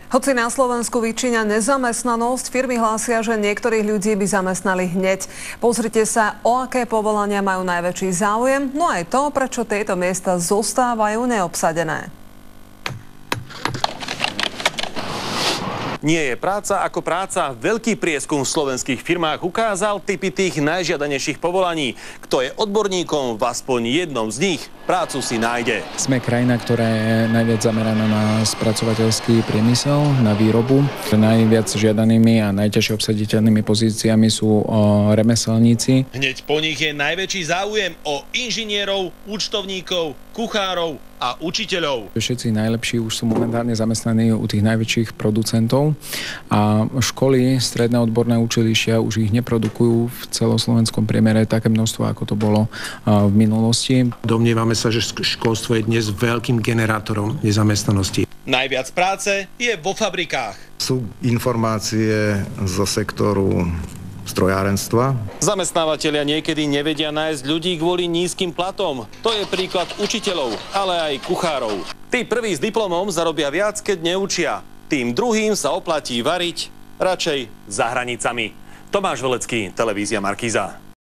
Hoci na Slovensku vyčíňa nezamestnanosť, firmy hlásia, že niektorých ľudí by zamestnali hneď. Pozrite sa, o aké povolania majú najväčší záujem, no aj to, prečo tieto miesta zostávajú neobsadené. Nie je práca ako práca. Veľký prieskum v slovenských firmách ukázal typy tých najžiadanejších povolaní. Kto je odborníkom v aspoň jednom z nich, prácu si nájde. Sme krajina, ktorá je najviac zameraná na spracovateľský priemysel, na výrobu. Najviac žiadanými a najťažšie obsaditeľnými pozíciami sú remeselníci. Hneď po nich je najväčší záujem o inžinierov, účtovníkov, kuchárov a učiteľov. Všetci najlepší už sú momentálne zamestnaní u tých najväčších producentov a školy, stredné odborné učilištia už ich neprodukujú v celoslovenskom priemere také množstvo, ako to bolo v minulosti. Domnievame sa, že školstvo je dnes veľkým generátorom nezamestnanosti. Najviac práce je vo fabrikách. Sú informácie zo sektoru strojárenstva. Zamestnávateľia niekedy nevedia nájsť ľudí kvôli nízkym platom. To je príklad učiteľov, ale aj kuchárov. Tí prví s diplomom zarobia viac, keď neučia. Tým druhým sa oplatí variť radšej za hranicami. Tomáš Velecký, televízia Markíza.